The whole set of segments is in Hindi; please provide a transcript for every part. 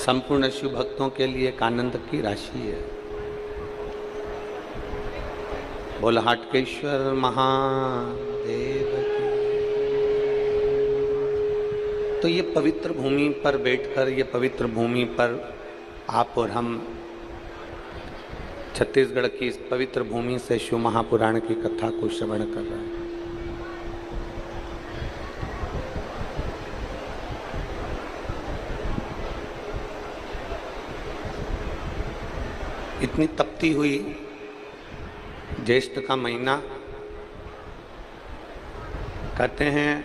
संपूर्ण शिव भक्तों के लिए एक आनंद की राशि है। बोल हाटकेश्वर महादेव की। तो ये पवित्र भूमि पर बैठकर, ये पवित्र भूमि पर आप और हम छत्तीसगढ़ की इस पवित्र भूमि से शिव महापुराण की कथा को श्रवण कर रहे हैं। इतनी तपती हुई ज्येष्ठ का महीना, कहते हैं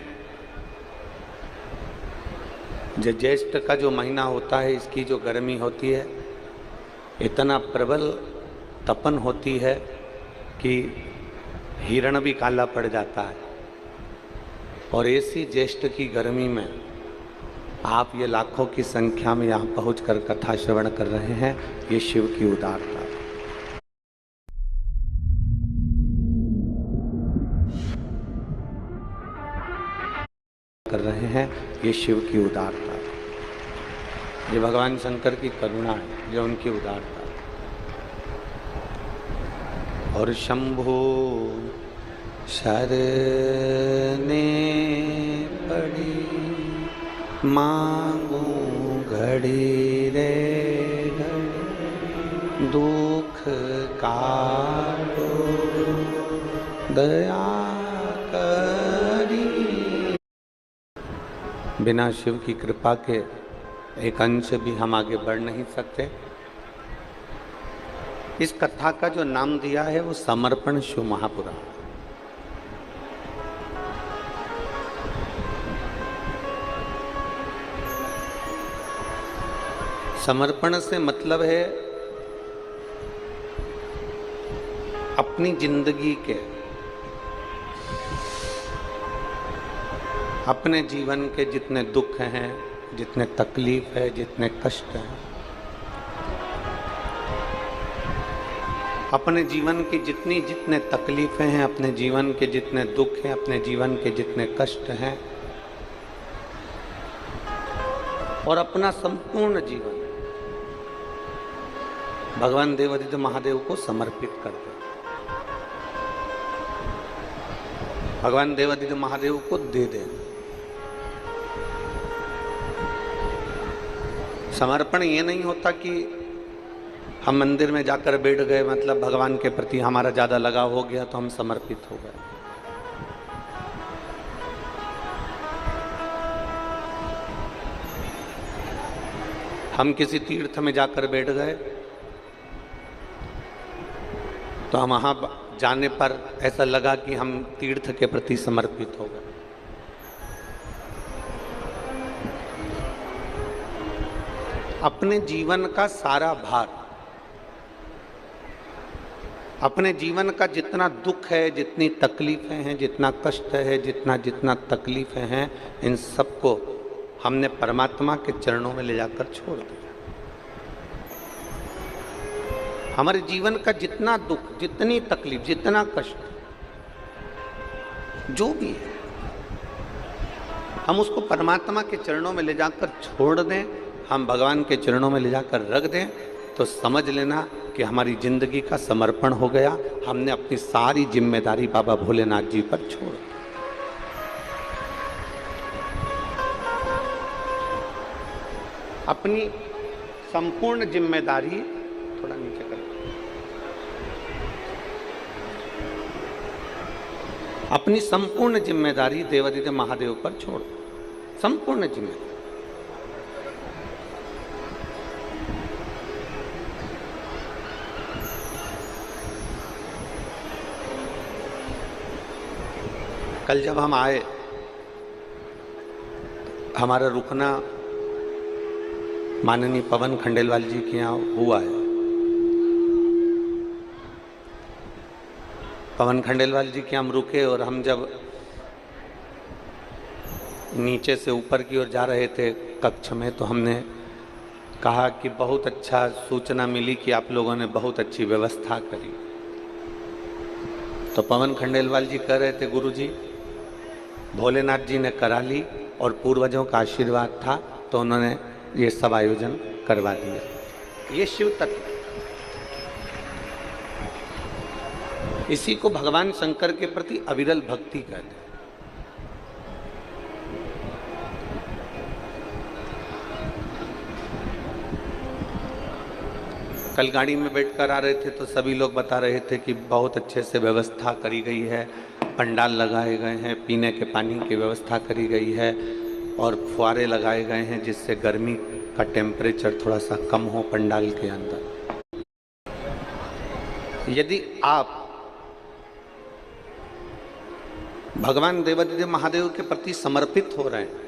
ज्येष्ठ का जो महीना होता है, इसकी जो गर्मी होती है, इतना प्रबल तपन होती है कि हिरण भी काला पड़ जाता है। और ऐसी ज्येष्ठ की गर्मी में आप ये लाखों की संख्या में यहाँ पहुंचकर कथा श्रवण कर रहे हैं। ये शिव की उदारता कर रहे हैं, ये शिव की उदारता, ये भगवान शंकर की करुणा है, ये उनकी उदारता। और शंभो शरणे पड़ी मांगू घड़ी रे घड़ी, दुख काटो दया करी। बिना शिव की कृपा के एक अंश भी हम आगे बढ़ नहीं सकते। इस कथा का जो नाम दिया है वो समर्पण शिव महापुराण। समर्पण से मतलब है अपनी जिंदगी के, अपने जीवन के जितने दुख हैं, जितने तकलीफ है, जितने कष्ट हैं, अपने जीवन की जितने तकलीफें हैं, अपने जीवन के जितने दुख हैं, अपने जीवन के जितने कष्ट हैं, और अपना संपूर्ण जीवन भगवान देवादिदेव महादेव को समर्पित कर दे, भगवान देवादिदेव महादेव को दे दे। समर्पण ये नहीं होता कि हम मंदिर में जाकर बैठ गए, मतलब भगवान के प्रति हमारा ज़्यादा लगाव हो गया तो हम समर्पित हो गए। हम किसी तीर्थ में जाकर बैठ गए तो हम वहाँ जाने पर ऐसा लगा कि हम तीर्थ के प्रति समर्पित हो गए। अपने जीवन का सारा भार, अपने जीवन का जितना दुख है, जितनी तकलीफें हैं, जितना कष्ट है, जितना तकलीफें हैं, इन सबको हमने परमात्मा के चरणों में ले जाकर छोड़ दिया। हमारे जीवन का जितना दुख, जितनी तकलीफ, जितना कष्ट, जो भी है, हम उसको परमात्मा के चरणों में ले जाकर छोड़ दें, हम भगवान के चरणों में ले जाकर रख दें, तो समझ लेना कि हमारी जिंदगी का समर्पण हो गया। हमने अपनी सारी जिम्मेदारी बाबा भोलेनाथ जी पर छोड़ दी। अपनी संपूर्ण जिम्मेदारी, थोड़ा नीचे कर, अपनी संपूर्ण जिम्मेदारी देवादिदेव महादेव पर छोड़, संपूर्ण जिम्मेदारी। कल जब हम आए, हमारा रुकना माननीय पवन खंडेलवाल जी के यहाँ हुआ है। पवन खंडेलवाल जी के हम रुके और हम जब नीचे से ऊपर की ओर जा रहे थे कक्ष में, तो हमने कहा कि बहुत अच्छा सूचना मिली कि आप लोगों ने बहुत अच्छी व्यवस्था करी। तो पवन खंडेलवाल जी कह रहे थे, गुरुजी भोलेनाथ जी ने करा ली और पूर्वजों का आशीर्वाद था तो उन्होंने ये सब आयोजन करवा दिया। ये शिव तत्व, इसी को भगवान शंकर के प्रति अविरल भक्ति कहते हैं। कल गाड़ी में बैठकर आ रहे थे तो सभी लोग बता रहे थे कि बहुत अच्छे से व्यवस्था करी गई है, पंडाल लगाए गए हैं, पीने के पानी की व्यवस्था करी गई है और फुहारे लगाए गए हैं जिससे गर्मी का टेम्परेचर थोड़ा सा कम हो पंडाल के अंदर। यदि आप भगवान देवादिदेव महादेव के प्रति समर्पित हो रहे हैं,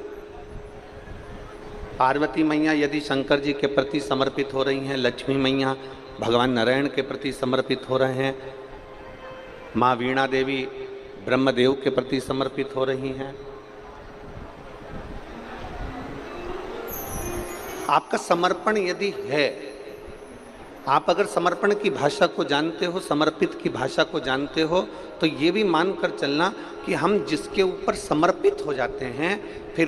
पार्वती मैया यदि शंकर जी के प्रति समर्पित हो रही हैं, लक्ष्मी मैया भगवान नारायण के प्रति समर्पित हो रहे हैं, माँ वीणा देवी ब्रह्मदेव के प्रति समर्पित हो रही हैं, आपका समर्पण यदि है, आप अगर समर्पण की भाषा को जानते हो, समर्पित की भाषा को जानते हो, तो ये भी मानकर चलना कि हम जिसके ऊपर समर्पित हो जाते हैं फिर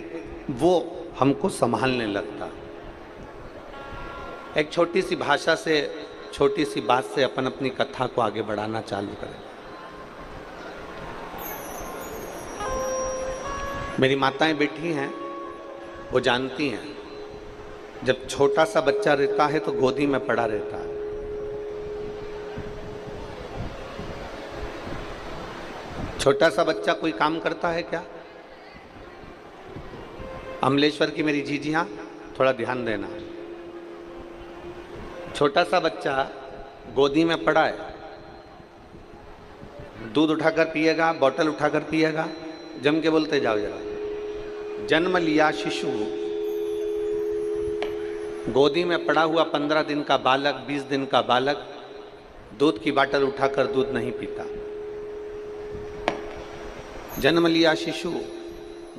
वो हमको संभालने लगता। एक छोटी सी भाषा से, छोटी सी बात से अपन अपनी कथा को आगे बढ़ाना चालू करें। मेरी माताएं बैठी हैं, वो जानती हैं जब छोटा सा बच्चा रहता है तो गोदी में पड़ा रहता है। छोटा सा बच्चा कोई काम करता है क्या? अमलेश्वर की मेरी जीजियां थोड़ा ध्यान देना। छोटा सा बच्चा गोदी में पड़ा है, दूध उठाकर पिएगा, बोतल उठाकर पिएगा, जम के बोलते जाओ जरा। जन्म लिया शिशु, गोदी में पड़ा हुआ 15 दिन का बालक, 20 दिन का बालक दूध की बाटल उठाकर दूध नहीं पीता। जन्म लिया शिशु,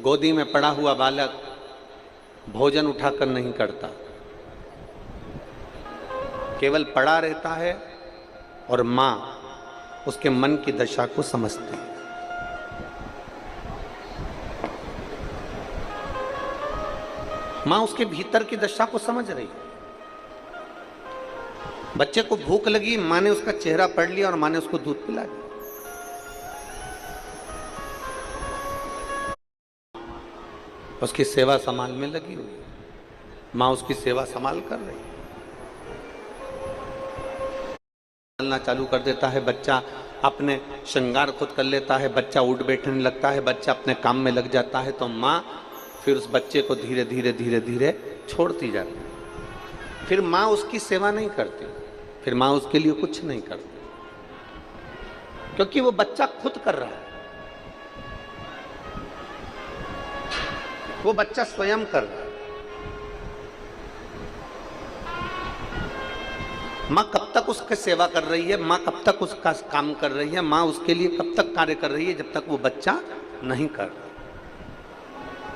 गोदी में पड़ा हुआ बालक भोजन उठाकर नहीं करता, केवल पड़ा रहता है और मां उसके मन की दशा को समझती है। मां उसके भीतर की दशा को समझ रही है। बच्चे को भूख लगी, मां ने उसका चेहरा पढ़ लिया और मां ने उसको दूध पिला दिया। उसकी सेवा संभाल में लगी हुई है, मां उसकी सेवा संभाल कर रही है। चलना चालू कर देता है बच्चा, अपने श्रृंगार खुद कर लेता है, बच्चा उठ बैठने लगता है, बच्चा अपने काम में लग जाता है, तो मां फिर उस बच्चे को धीरे धीरे धीरे धीरे छोड़ती जाती है। फिर मां उसकी सेवा नहीं करती, फिर मां उसके लिए कुछ नहीं करती, क्योंकि वो बच्चा खुद कर रहा है, वो बच्चा स्वयं कर रहा है। मां कब तक उसकी सेवा कर रही है, मां कब तक उसका काम कर रही है, मां उसके लिए कब तक कार्य कर रही है, जब तक वो बच्चा नहीं कर रहा।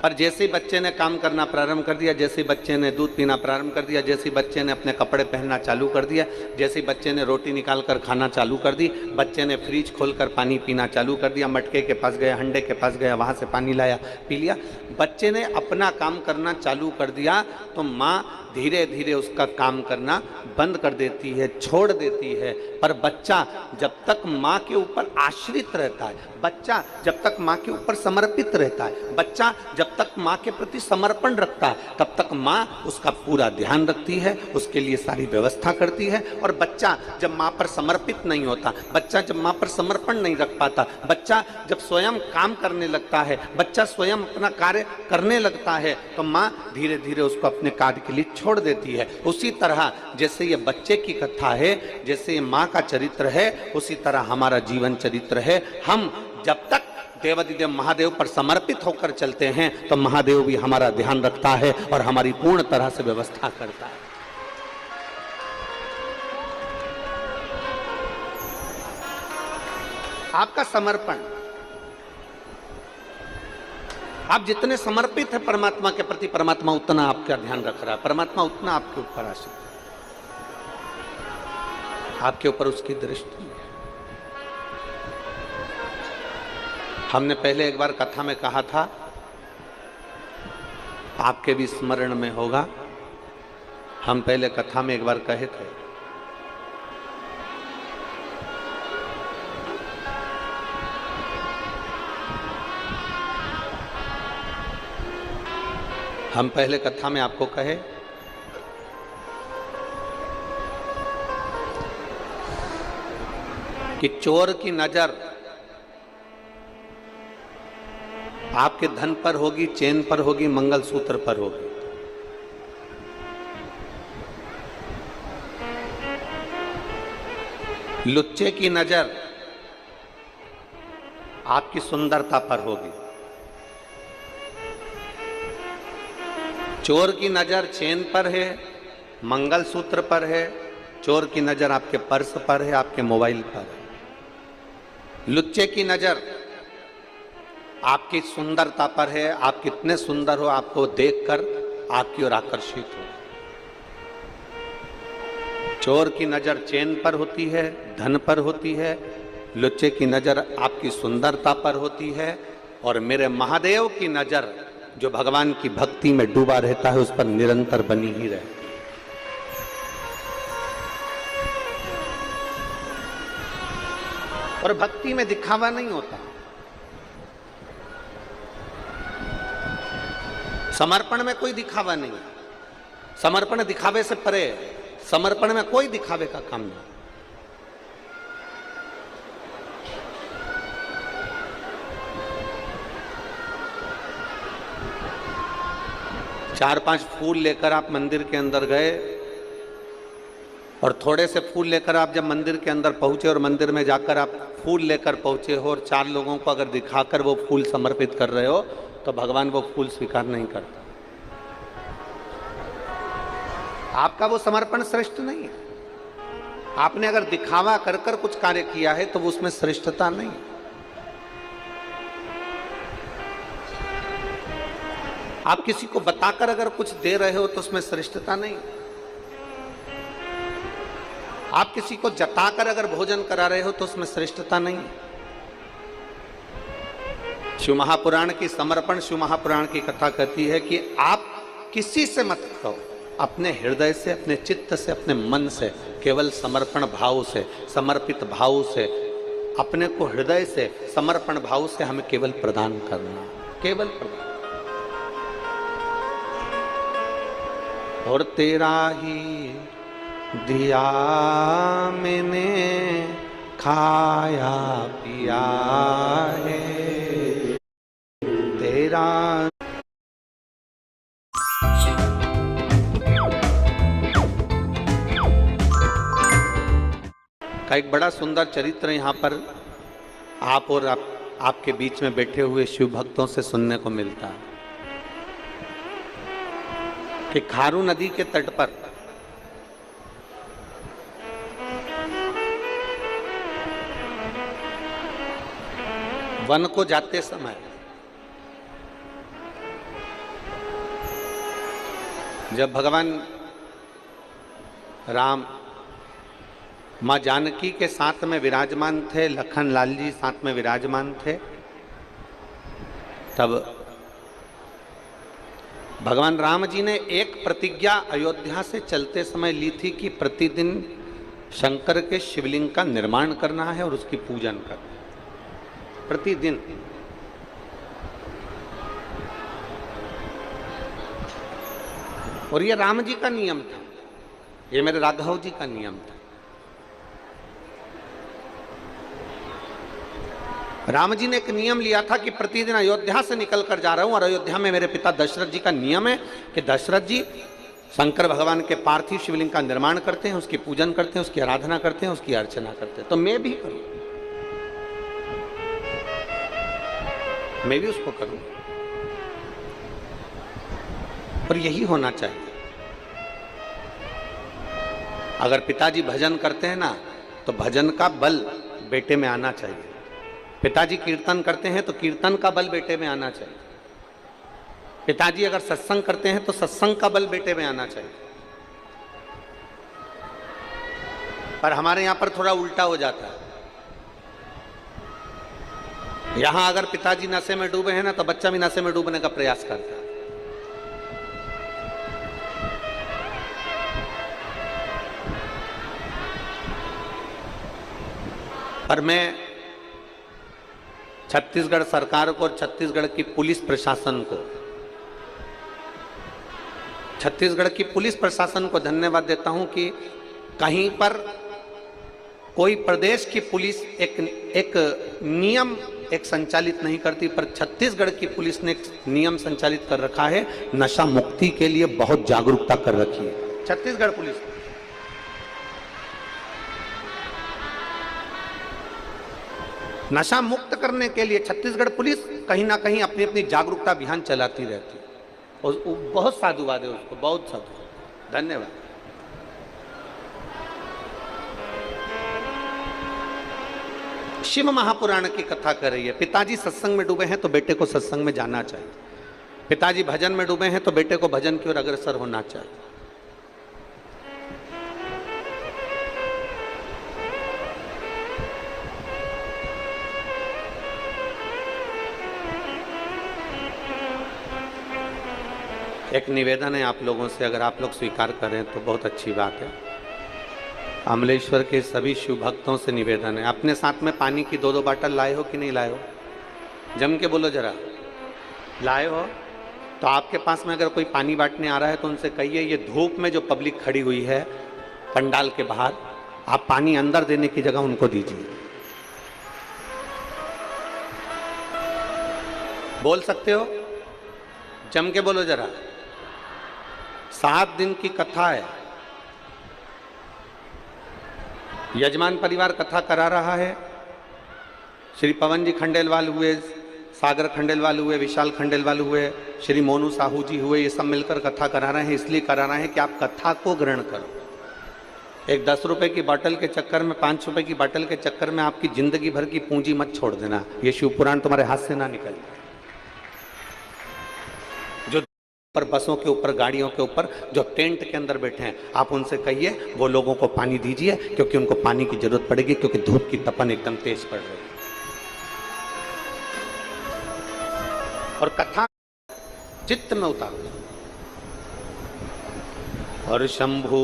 पर जैसे ही बच्चे ने काम करना प्रारंभ कर दिया, जैसे ही बच्चे ने दूध पीना प्रारंभ कर दिया, जैसे ही बच्चे ने अपने कपड़े पहनना चालू कर दिया, जैसे ही बच्चे ने रोटी निकाल कर खाना चालू कर दी, बच्चे ने फ्रिज खोलकर पानी पीना चालू कर दिया, मटके के पास गया, हंडे के पास गया, वहाँ से पानी लाया, पी लिया, बच्चे ने अपना काम करना चालू कर दिया, तो माँ धीरे धीरे उसका काम करना बंद कर देती है, छोड़ देती है। पर बच्चा जब तक माँ के ऊपर आश्रित रहता है, बच्चा जब तक माँ के ऊपर समर्पित रहता है, बच्चा जब तक माँ के प्रति समर्पण रखता है, तब तक माँ उसका पूरा ध्यान रखती है, उसके लिए सारी व्यवस्था करती है। और बच्चा जब माँ पर समर्पित नहीं होता, बच्चा जब माँ पर समर्पण नहीं रख पाता, बच्चा जब स्वयं काम करने लगता है, बच्चा स्वयं अपना कार्य करने लगता है, तो माँ धीरे धीरे उसको अपने कार्य के लिए छोड़ देती है। उसी तरह जैसे ये बच्चे की कथा है, जैसे ये माँ का चरित्र है, उसी तरह हमारा जीवन चरित्र है। हम जब तक देवादिदेव महादेव पर समर्पित होकर चलते हैं, तो महादेव भी हमारा ध्यान रखता है और हमारी पूर्ण तरह से व्यवस्था करता है। आपका समर्पण, आप जितने समर्पित हैं परमात्मा के प्रति, परमात्मा उतना आपका ध्यान रख रहा है, परमात्मा उतना आपके ऊपर आश्रित है, आपके ऊपर उसकी दृष्टि है। हमने पहले एक बार कथा में कहा था, आपके भी स्मरण में होगा, हम पहले कथा में एक बार कहे थे, हम पहले कथा में आपको कहे कि चोर की नजर आपके धन पर होगी, चेन पर होगी, मंगलसूत्र पर होगी। लुच्चे की नजर आपकी सुंदरता पर होगी। चोर की नजर चेन पर है, मंगलसूत्र पर है। चोर की नजर आपके पर्स पर है, आपके मोबाइल पर है। लुच्चे की नजर आपकी सुंदरता पर है, आप कितने सुंदर हो आपको देखकर आपकी ओर आकर्षित हो। चोर की नजर चेन पर होती है, धन पर होती है। लुच्चे की नजर आपकी सुंदरता पर होती है। और मेरे महादेव की नजर जो भगवान की भक्ति में डूबा रहता है उस पर निरंतर बनी ही रहती है। और भक्ति में दिखावा नहीं होता, समर्पण में कोई दिखावा नहीं। समर्पण दिखावे से परे है। समर्पण में कोई दिखावे का काम नहीं। चार पांच फूल लेकर आप मंदिर के अंदर गए और थोड़े से फूल लेकर आप जब मंदिर के अंदर पहुंचे और मंदिर में जाकर आप फूल लेकर पहुंचे हो और चार लोगों को अगर दिखाकर वो फूल समर्पित कर रहे हो तो भगवान वो फूल स्वीकार नहीं करता। आपका वो समर्पण श्रेष्ठ नहीं है। आपने अगर दिखावा कर कर कुछ कार्य किया है तो वो उसमें श्रेष्ठता नहीं है। आप किसी को बताकर अगर कुछ दे रहे हो तो उसमें श्रेष्ठता नहीं। आप किसी को जताकर अगर भोजन करा रहे हो तो उसमें श्रेष्ठता नहीं। शिव महापुराण की समर्पण, शिव महापुराण की कथा कहती है कि आप किसी से मत कहो, अपने हृदय से, अपने चित्त से, अपने मन से, केवल समर्पण भाव से, समर्पित भाव से, अपने को हृदय से समर्पण भाव से हमें केवल प्रदान करना, केवल प्रदान। और तेरा ही दिया मैंने खाया पिया है तेरा। का एक बड़ा सुंदर चरित्र यहाँ पर आप और आपके बीच में बैठे हुए शिव भक्तों से सुनने को मिलता है कि खारू नदी के तट पर वन को जाते समय जब भगवान राम मां जानकी के साथ में विराजमान थे, लखन लाल जी साथ में विराजमान थे, तब भगवान राम जी ने एक प्रतिज्ञा अयोध्या से चलते समय ली थी कि प्रतिदिन शंकर के शिवलिंग का निर्माण करना है और उसकी पूजन करना है प्रतिदिन। और ये राम जी का नियम था, ये मेरे राघव जी का नियम था। राम जी ने एक नियम लिया था कि प्रतिदिन अयोध्या से निकल कर जा रहा हूं और अयोध्या में मेरे पिता दशरथ जी का नियम है कि दशरथ जी शंकर भगवान के पार्थिव शिवलिंग का निर्माण करते हैं, उसकी पूजन करते हैं, उसकी आराधना करते हैं, उसकी अर्चना करते हैं। तो मैं भी करूं, मैं भी उसको करूं। और यही होना चाहिए। अगर पिताजी भजन करते हैं ना तो भजन का बल बेटे में आना चाहिए। पिताजी कीर्तन करते हैं तो कीर्तन का बल बेटे में आना चाहिए। पिताजी अगर सत्संग करते हैं तो सत्संग का बल बेटे में आना चाहिए। पर हमारे यहां पर थोड़ा उल्टा हो जाता है। यहां अगर पिताजी नशे में डूबे हैं ना तो बच्चा भी नशे में डूबने का प्रयास करता है। पर मैं छत्तीसगढ़ सरकार को और छत्तीसगढ़ की पुलिस प्रशासन को, छत्तीसगढ़ की पुलिस प्रशासन को धन्यवाद देता हूं कि कहीं पर कोई प्रदेश की पुलिस एक नियम संचालित नहीं करती, पर छत्तीसगढ़ की पुलिस ने एक नियम संचालित कर रखा है, नशा मुक्ति के लिए बहुत जागरूकता कर रखी है छत्तीसगढ़ पुलिस। नशा मुक्त करने के लिए छत्तीसगढ़ पुलिस कहीं ना कहीं अपनी अपनी जागरूकता अभियान चलाती रहती है और बहुत साधुवाद है उसको, बहुत साधुवाद, धन्यवाद। शिव महापुराण की कथा कर रही है। पिताजी सत्संग में डूबे हैं तो बेटे को सत्संग में जाना चाहिए, पिताजी भजन में डूबे हैं तो बेटे को भजन की ओर अग्रसर होना चाहिए। एक निवेदन है आप लोगों से, अगर आप लोग स्वीकार करें तो बहुत अच्छी बात है। अमलेश्वर के सभी शिव भक्तों से निवेदन है, अपने साथ में पानी की 2-2 बाटल लाए हो कि नहीं लाए हो? जम के बोलो जरा, लाए हो? तो आपके पास में अगर कोई पानी बांटने आ रहा है तो उनसे कहिए ये धूप में जो पब्लिक खड़ी हुई है पंडाल के बाहर, आप पानी अंदर देने की जगह उनको दीजिए। बोल सकते हो? जम के बोलो जरा। 7 दिन की कथा है, यजमान परिवार कथा करा रहा है। श्री पवन जी खंडेलवाल हुए, सागर खंडेलवाल हुए, विशाल खंडेलवाल हुए, श्री मोनू साहू जी हुए, ये सब मिलकर कथा करा रहे हैं। इसलिए करा रहे हैं कि आप कथा को ग्रहण करो। एक 10 रुपए की बोतल के चक्कर में, 5 रुपए की बोतल के चक्कर में आपकी जिंदगी भर की पूंजी मत छोड़ देना। ये शिव पुराण तुम्हारे हाथ से ना निकले। जो पर बसों के ऊपर, गाड़ियों के ऊपर जो टेंट के अंदर बैठे हैं, आप उनसे कहिए वो लोगों को पानी दीजिए, क्योंकि उनको पानी की जरूरत पड़ेगी, क्योंकि धूप की तपन एकदम तेज पड़ रही है। और कथा चित्त में उतारो। और शंभु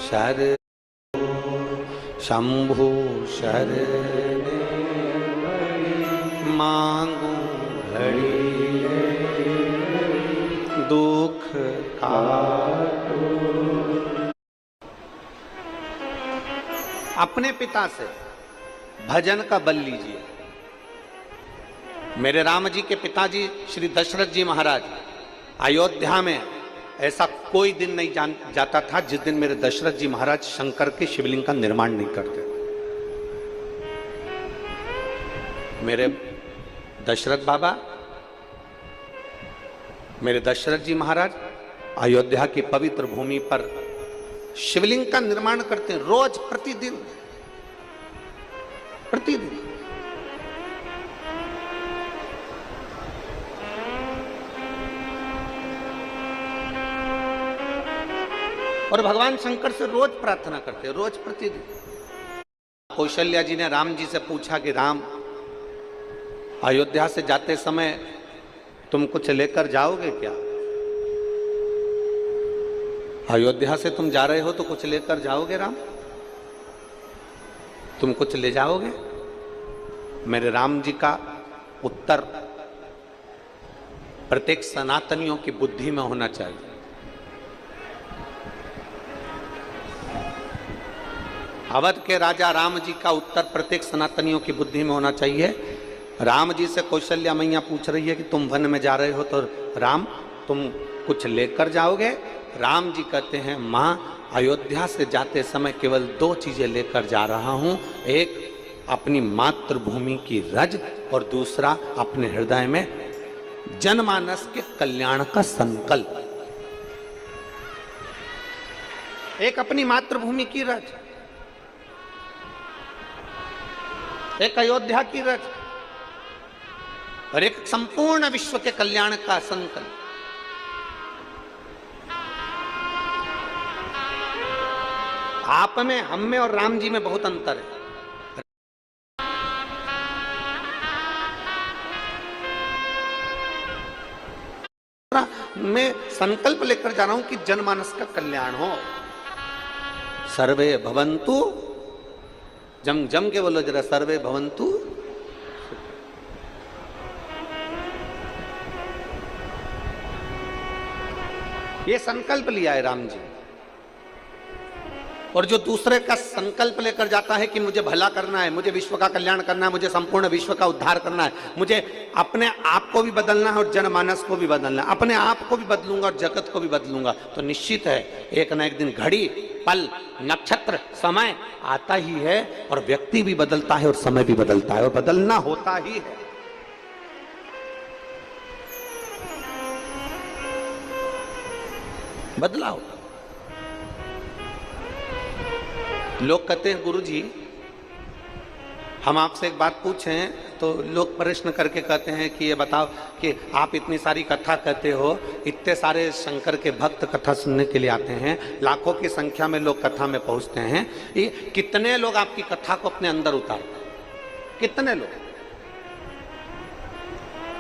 शर मांगू घड़ी दुख काटो। अपने पिता से भजन का बल लीजिए। मेरे राम जी के पिताजी श्री दशरथ जी महाराज, अयोध्या में ऐसा कोई दिन नहीं जाता था जिस दिन मेरे दशरथ जी महाराज शंकर के शिवलिंग का निर्माण नहीं करते। मेरे दशरथ बाबा, मेरे दशरथ जी महाराज अयोध्या की पवित्र भूमि पर शिवलिंग का निर्माण करते हैं, रोज प्रतिदिन। और भगवान शंकर से रोज प्रार्थना करते हैं, रोज प्रतिदिन। कौशल्या जी ने राम जी से पूछा कि राम, अयोध्या से जाते समय तुम कुछ लेकर जाओगे क्या? अयोध्या से तुम जा रहे हो तो कुछ लेकर जाओगे राम? तुम कुछ ले जाओगे? मेरे राम जी का उत्तर प्रत्येक सनातनियों की बुद्धि में होना चाहिए। अवध के राजा राम जी का उत्तर प्रत्येक सनातनियों की बुद्धि में होना चाहिए। राम जी से कौशल्या मैया पूछ रही है कि तुम वन में जा रहे हो तो राम तुम कुछ लेकर जाओगे? राम जी कहते हैं, माँ अयोध्या से जाते समय केवल 2 चीजें लेकर जा रहा हूं, एक अपनी मातृभूमि की रज और दूसरा अपने हृदय में जनमानस के कल्याण का संकल्प। एक अपनी मातृभूमि की रज, एक अयोध्या की रज और एक संपूर्ण विश्व के कल्याण का संकल्प। आप में, हम में और राम जी में बहुत अंतर है। मैं संकल्प लेकर जा रहा हूं कि जनमानस का कल्याण हो। सर्वे भवन्तु जम जम के बोलो जरा, सर्वे भवन्तु। ये संकल्प लिया है राम जी। और जो दूसरे का संकल्प लेकर जाता है कि मुझे भला करना है, मुझे विश्व का कल्याण करना है, मुझे संपूर्ण विश्व का उद्धार करना है, मुझे अपने आप को भी बदलना है और जनमानस को भी बदलना है, अपने आप को भी बदलूंगा और जगत को भी बदलूंगा, तो निश्चित है एक न एक दिन घड़ी, पल, नक्षत्र, समय आता ही है और व्यक्ति भी बदलता है और समय भी बदलता है और बदलना होता ही है। बदलाव। लोग कहते हैं गुरु जी हम आपसे एक बात पूछें, तो लोग प्रश्न करके कहते हैं कि ये बताओ कि आप इतनी सारी कथा कहते हो, इतने सारे शंकर के भक्त कथा सुनने के लिए आते हैं, लाखों की संख्या में लोग कथा में पहुंचते हैं, ये कितने लोग आपकी कथा को अपने अंदर उतारते हैं? कितने लोग?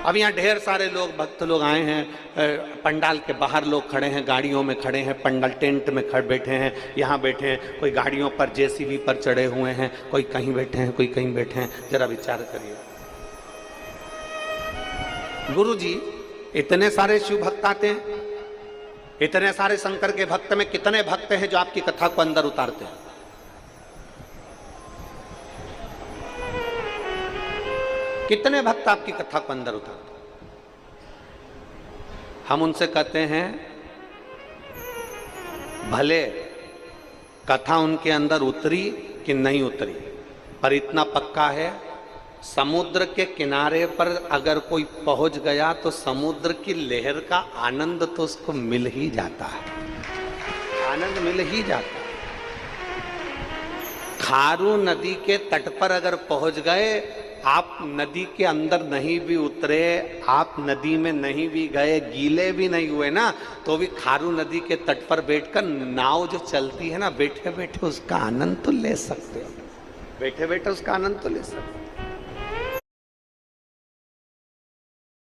अब यहाँ ढेर सारे लोग भक्त लोग आए हैं, पंडाल के बाहर लोग खड़े हैं, गाड़ियों में खड़े हैं, पंडाल टेंट में खड़े बैठे हैं, यहाँ बैठे हैं, कोई गाड़ियों पर जेसीबी पर चढ़े हुए हैं, कोई कहीं बैठे हैं, कोई कहीं बैठे हैं। जरा विचार करिए गुरु जी, इतने सारे शिव भक्त आते हैं, इतने सारे शंकर के भक्त में कितने भक्त हैं जो आपकी कथा को अंदर उतारते हैं? कितने भक्त आपकी कथा को अंदर उतारते? हम उनसे कहते हैं भले कथा उनके अंदर उतरी कि नहीं उतरी, पर इतना पक्का है समुद्र के किनारे पर अगर कोई पहुंच गया तो समुद्र की लहर का आनंद तो उसको मिल ही जाता है, आनंद मिल ही जाता है। खारू नदी के तट पर अगर पहुंच गए, आप नदी के अंदर नहीं भी उतरे, आप नदी में नहीं भी गए, गीले भी नहीं हुए ना, तो भी खारू नदी के तट पर बैठकर नाव जो चलती है ना, बैठे बैठे उसका आनंद तो ले सकते हो, बैठे बैठे उसका आनंद तो ले सकते हो।